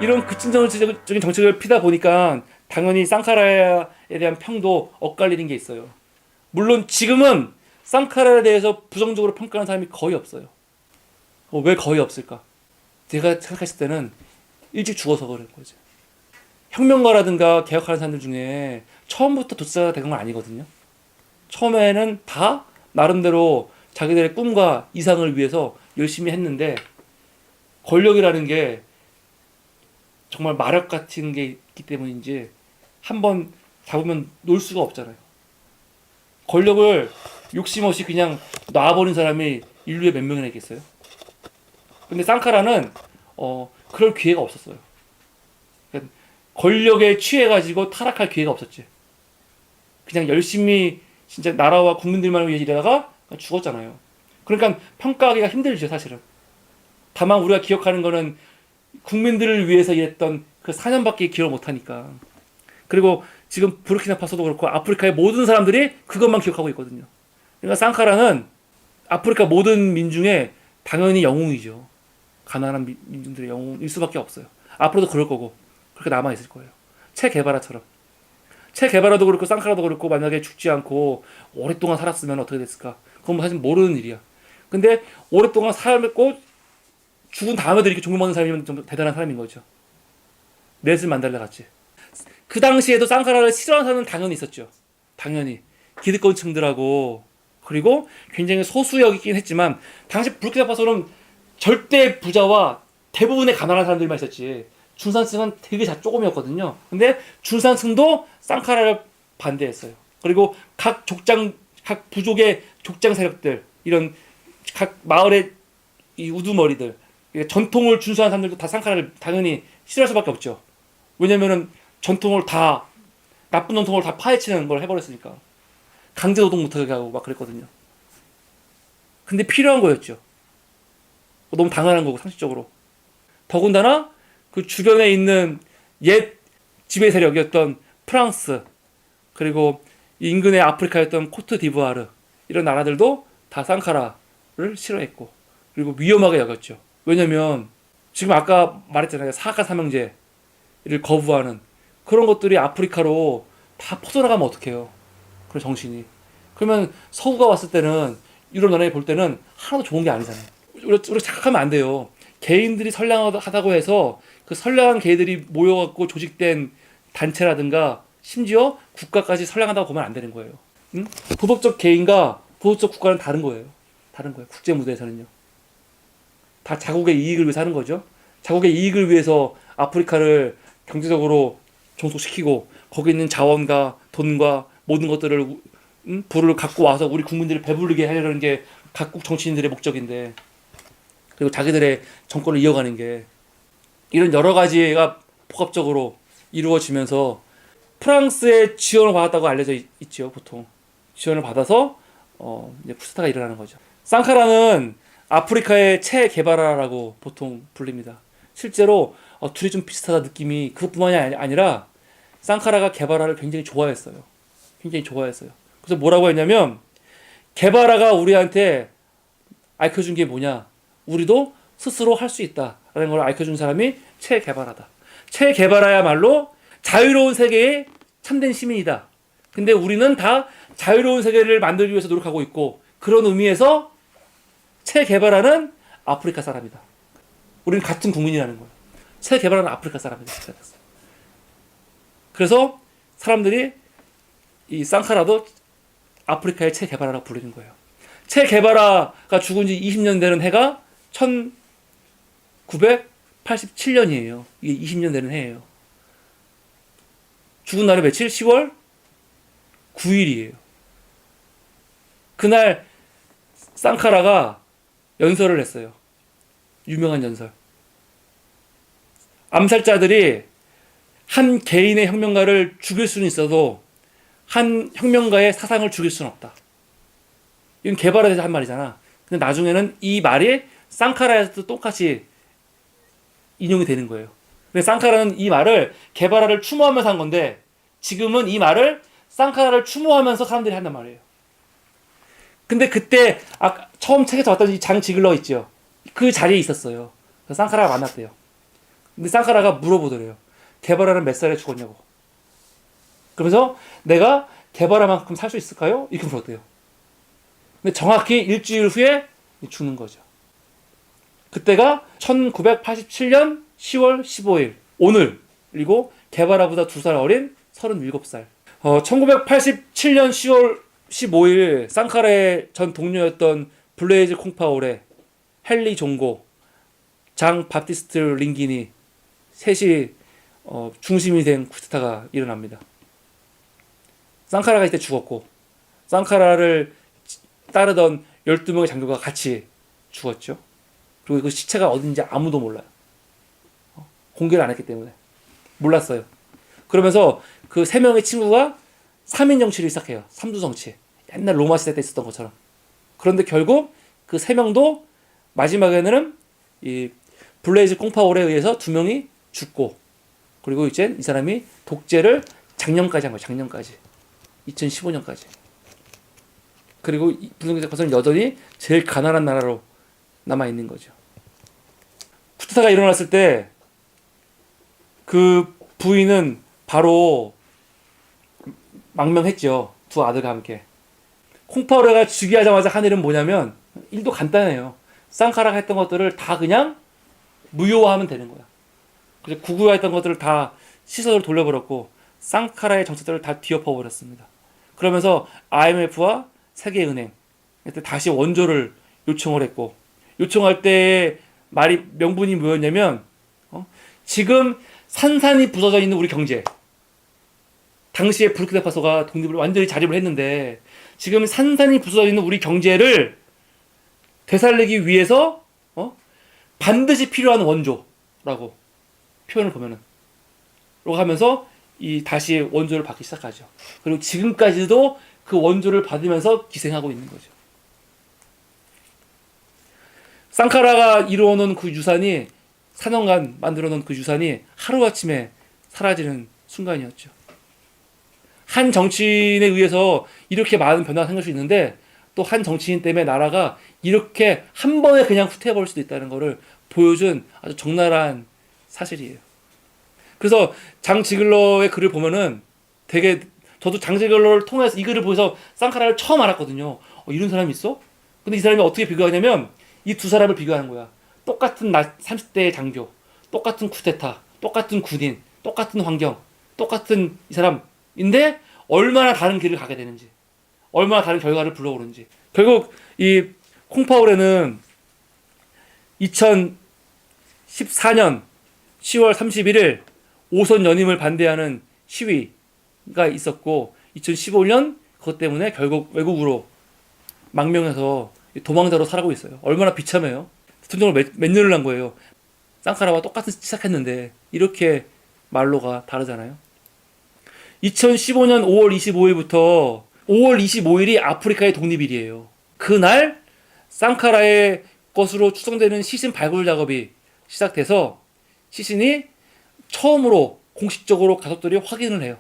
이런 급진적인 정책을 피다 보니까 당연히 쌍카라에 대한 평도 엇갈리는 게 있어요. 물론 지금은 쌍카라에 대해서 부정적으로 평가하는 사람이 거의 없어요. 왜 거의 없을까? 제가 생각했을 때는 일찍 죽어서 그런 거죠. 혁명가라든가 개혁하는 사람들 중에 처음부터 독재자가 된 건 아니거든요. 처음에는 다 나름대로 자기들의 꿈과 이상을 위해서 열심히 했는데 권력이라는 게 정말 마력 같은 게 있기 때문인지 한번 잡으면 놓을 수가 없잖아요. 권력을 욕심 없이 그냥 놔버린 사람이 인류에 몇 명이나 있겠어요? 근데 쌍카라는 그럴 기회가 없었어요. 그러니까 권력에 취해가지고 타락할 기회가 없었지. 그냥 열심히 진짜 나라와 국민들만을 위해 일하다가 죽었잖아요. 그러니까 평가하기가 힘들죠, 사실은. 다만 우리가 기억하는 거는 국민들을 위해서 일했던 그 4년밖에 기억을 못하니까. 그리고 지금 부르키나파소도 그렇고 아프리카의 모든 사람들이 그것만 기억하고 있거든요. 그러니까 쌍카라는 아프리카 모든 민중의 당연히 영웅이죠. 가난한 민중들의 영웅일 수밖에 없어요. 앞으로도 그럴 거고 그렇게 남아있을 거예요. 체 게바라처럼. 체 게바라도 그렇고 쌍카라도 그렇고 만약에 죽지 않고 오랫동안 살았으면 어떻게 됐을까? 그건 사실 모르는 일이야. 근데 오랫동안 살았고 죽은 다음에도 이렇게 종교 먹는 사람이면 좀 대단한 사람인 거죠. 넬슨 만델라 같이. 그 당시에도 쌍카라를 싫어하는 사람은 당연히 있었죠. 당연히. 기득권층들하고 그리고 굉장히 소수역이긴 했지만 당시 부르키나파소는 절대 부자와 대부분의 가난한 사람들만 있었지. 중산층은 되게 조금이었거든요. 근데 중산층도 쌍카라를 반대했어요. 그리고 각 부족의 족장 세력들, 이런 각 마을의 이 우두머리들, 전통을 준수한 사람들도 다 쌍카라를 당연히 싫어할 수밖에 없죠. 왜냐면은 나쁜 전통을 다 파헤치는 걸 해버렸으니까. 강제노동 못하게 하고 막 그랬거든요. 근데 필요한 거였죠. 너무 당연한 거고, 상식적으로. 더군다나 그 주변에 있는 옛 지배 세력이었던 프랑스, 그리고 인근의 아프리카였던 코트디부아르, 이런 나라들도 다 쌍카라를 싫어했고, 그리고 위험하게 여겼죠. 왜냐면 지금 아까 말했잖아요. 사악한 삼형제를 거부하는 그런 것들이 아프리카로 다 퍼져나가면 어떡해요. 그런 정신이. 그러면 서구가 왔을 때는 유럽 나라에 볼 때는 하나도 좋은 게 아니잖아요. 우리가 착각하면 안 돼요. 개인들이 선량하다고 해서 그 선량한 개들이 모여갖고 조직된 단체라든가 심지어 국가까지 선량하다고 보면 안 되는 거예요. 응? 도덕적 개인과 도덕적 국가는 다른 거예요. 다른 거예요. 국제 무대에서는요. 다 자국의 이익을 위해서 하는 거죠. 자국의 이익을 위해서 아프리카를 경제적으로 종속시키고 거기 있는 자원과 돈과 모든 것들을 부를 갖고 와서 우리 국민들을 배부르게 하려는 게 각국 정치인들의 목적인데, 그리고 자기들의 정권을 이어가는 게, 이런 여러 가지가 복합적으로 이루어지면서 프랑스의 지원을 받았다고 알려져 있죠. 보통 지원을 받아서 이제 쿠데타가 일어나는 거죠. 쌍카라는 아프리카의 체 게바라라고 보통 불립니다. 실제로 둘이 좀 비슷하다 느낌이, 그것뿐만이 아니라 쌍카라가 게바라를 굉장히 좋아했어요. 굉장히 좋아했어요. 그래서 뭐라고 했냐면, 게바라가 우리한테 알려준 게 뭐냐, 우리도 스스로 할 수 있다라는 걸 알려준 사람이 체 게바라다. 체 게바라야말로 자유로운 세계의 참된 시민이다. 근데 우리는 다 자유로운 세계를 만들기 위해서 노력하고 있고, 그런 의미에서 체 게바라는 아프리카 사람이다. 우리는 같은 국민이라는 거예요. 체 게바라는 아프리카 사람이다. 그래서 사람들이 이 쌍카라도 아프리카의 체 게바라라고 부르는 거예요. 체 게바라가 죽은 지 20년 되는 해가 1987년이에요. 이게 20년 되는 해예요. 죽은 날이 며칠? 10월 9일이에요. 그날 쌍카라가 연설을 했어요. 유명한 연설. 암살자들이 한 개인의 혁명가를 죽일 수는 있어도 한 혁명가의 사상을 죽일 수는 없다. 이건 게바라에 대해서 한 말이잖아. 근데 나중에는 이 말이 쌍카라에서도 똑같이 인용이 되는 거예요. 근데 쌍카라는 이 말을 게바라를 추모하면서 한 건데, 지금은 이 말을 쌍카라를 추모하면서 사람들이 한단 말이에요. 근데 그때 처음 책에서 왔던 이 장 지글러 있죠. 그 자리에 있었어요. 그래서 쌍카라가 만났대요. 근데 상카라가 물어보더래요. 게바라는 몇 살에 죽었냐고. 그러면서 내가 게바라만큼 살 수 있을까요? 이렇게 물었대요. 근데 정확히 일주일 후에 죽는 거죠. 그때가 1987년 10월 15일 오늘. 그리고 게바라보다 2살 어린 37살. 1987년 10월 15일 상카라의 전 동료였던 블레이즈 콩파오레, 헨리 종고, 장 바티스트 링기니 셋이 중심이 된 쿠데타가 일어납니다. 상카라가 이때 죽었고 상카라를 따르던 12명의 장교가 같이 죽었죠. 그리고 그 시체가 어딘지 아무도 몰라요. 공개를 안 했기 때문에 몰랐어요. 그러면서 그 3명의 친구가 3인 정치를 시작해요. 삼두 정치. 옛날 로마 시대 때 있었던 것처럼. 그런데 결국 그 3명도 마지막에는 이 블레이즈 콩파오레에 의해서 2명이 죽고, 그리고 이제 이 사람이 독재를 작년까지 한 거예요. 작년까지. 2015년까지. 그리고 부동산 여전히 제일 가난한 나라로 남아 있는 거죠. 쿠데타가 일어났을 때 그 부인은 바로 망명했죠. 2 아들과 함께. 콩파오레가 즉위하자마자 한 일은 뭐냐면 일도 간단해요. 상카라가 했던 것들을 다 그냥 무효화하면 되는 거야. 그래서 국유화했던 것들을 다 시설로 돌려버렸고 상카라의 정책들을 다 뒤엎어버렸습니다. 그러면서 IMF와 세계은행 다시 원조를 요청을 했고, 요청할 때 말이 명분이 뭐였냐면 지금 산산이 부서져 있는 우리 경제, 당시에 부르키나파소가 독립을 완전히 자립을 했는데 지금 산산이 부서져 있는 우리 경제를 되살리기 위해서 반드시 필요한 원조라고 표현을 보면은 라고 하면서 이 다시 원조를 받기 시작하죠. 그리고 지금까지도 그 원조를 받으면서 기생하고 있는 거죠. 상카라가 이루어놓은 그 유산이, 4년간 만들어놓은 그 유산이 하루아침에 사라지는 순간이었죠. 한 정치인에 의해서 이렇게 많은 변화가 생길 수 있는데 또 한 정치인 때문에 나라가 이렇게 한 번에 그냥 후퇴해버릴 수도 있다는 것을 보여준 아주 적나라한 사실이에요. 그래서 장 지글러의 글을 보면은 되게, 저도 장 지글러를 통해서 이 글을 보면서 상카라를 처음 알았거든요. 이런 사람이 있어? 근데 이 사람이 어떻게 비교하냐면 이 2 사람을 비교하는 거야. 똑같은 30대의 장교, 똑같은 쿠데타, 똑같은 군인, 똑같은 환경, 똑같은 이 사람인데 얼마나 다른 길을 가게 되는지, 얼마나 다른 결과를 불러오는지. 결국 이 콩파오레는 2014년 10월 31일 5선 연임을 반대하는 시위가 있었고 2015년 그것 때문에 결국 외국으로 망명해서 도망자로 살고 있어요. 얼마나 비참해요. 대통령을 몇 년을 한 거예요. 상카라와 똑같은 시작했는데 이렇게 말로가 다르잖아요. 2015년 5월 25일부터 5월 25일이 아프리카의 독립일이에요. 그날 상카라의 것으로 추정되는 시신 발굴 작업이 시작돼서 시신이 처음으로 공식적으로 가족들이 확인을 해요.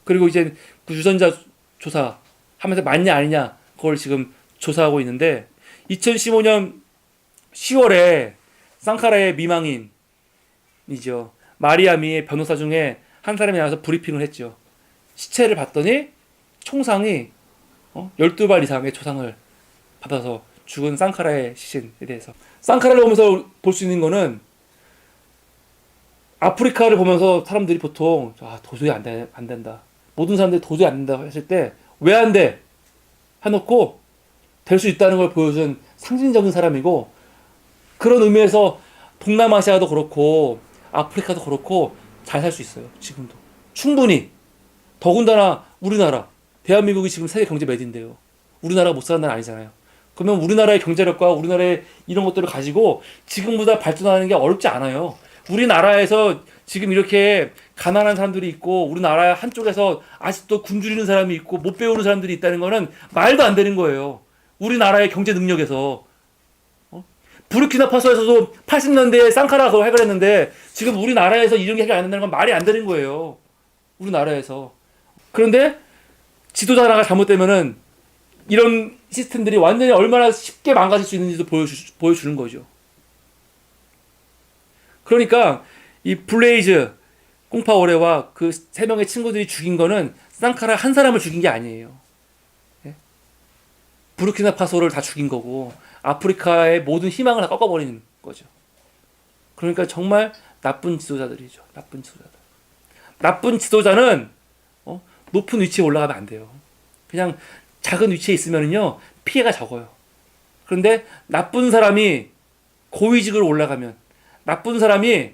그리고 이제 그 유전자 조사하면서 맞냐 아니냐 그걸 지금 조사하고 있는데 2015년 10월에 상카라의 미망인이죠. 마리아미의 변호사 중에 한 사람이 나와서 브리핑을 했죠. 시체를 봤더니 총상이 12발 이상의 초상을 받아서 죽은 상카라의 시신에 대해서. 상카라를 보면서 볼 수 있는 거는 아프리카를 보면서 사람들이 보통 도저히 안 된다. 모든 사람들이 도저히 안 된다고 했을 때 왜 안 돼? 해놓고 될 수 있다는 걸 보여준 상징적인 사람이고, 그런 의미에서 동남아시아도 그렇고 아프리카도 그렇고 잘 살 수 있어요. 지금도 충분히. 더군다나 우리나라, 대한민국이 지금 세계 경제 매진인데요. 우리나라가 못 사는 나라 아니잖아요. 그러면 우리나라의 경제력과 우리나라의 이런 것들을 가지고 지금보다 발전하는 게 어렵지 않아요. 우리나라에서 지금 이렇게 가난한 사람들이 있고 우리나라 한쪽에서 아직도 굶주리는 사람이 있고 못 배우는 사람들이 있다는 거는 말도 안 되는 거예요. 우리나라의 경제 능력에서. 부르키나파소에서도 80년대에 상카라 그걸 해결했는데 지금 우리나라에서 이런 게 해결 안 된다는 건 말이 안 되는 거예요. 우리나라에서. 그런데 지도자 하나가 잘못되면은 이런 시스템들이 완전히 얼마나 쉽게 망가질 수 있는지도 보여주는 거죠. 그러니까 이 블레이즈 꽁파오레와 그 세 명의 친구들이 죽인 거는 상카라 한 사람을 죽인 게 아니에요. 예? 부르키나파소를 다 죽인 거고 아프리카의 모든 희망을 다 꺾어버리는 거죠. 그러니까 정말 나쁜 지도자들이죠. 나쁜 지도자들. 나쁜 지도자는 높은 위치에 올라가면 안 돼요. 그냥 작은 위치에 있으면요 피해가 적어요. 그런데 나쁜 사람이 고위직으로 올라가면, 나쁜 사람이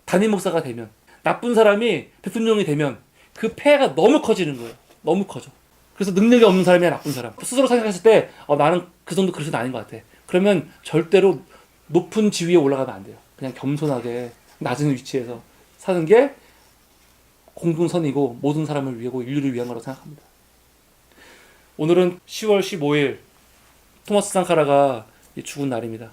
담임 목사가 되면, 나쁜 사람이 대통령이 되면 그 폐해가 너무 커지는 거예요. 너무 커져. 그래서 능력이 없는 사람이야 나쁜 사람. 스스로 생각했을 때 나는 그 정도 그릇은 아닌 것 같아. 그러면 절대로 높은 지위에 올라가면 안 돼요. 그냥 겸손하게 낮은 위치에서 사는 게 공동선이고 모든 사람을 위하고 인류를 위한 거라고 생각합니다. 오늘은 10월 15일 토마스 상카라가 죽은 날입니다.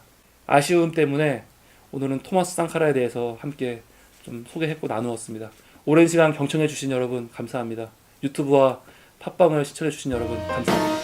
아쉬움 때문에 오늘은 토마스 상카라에 대해서 함께 좀 소개했고 나누었습니다. 오랜 시간 경청해 주신 여러분 감사합니다. 유튜브와 팟빵을 시청해 주신 여러분 감사합니다.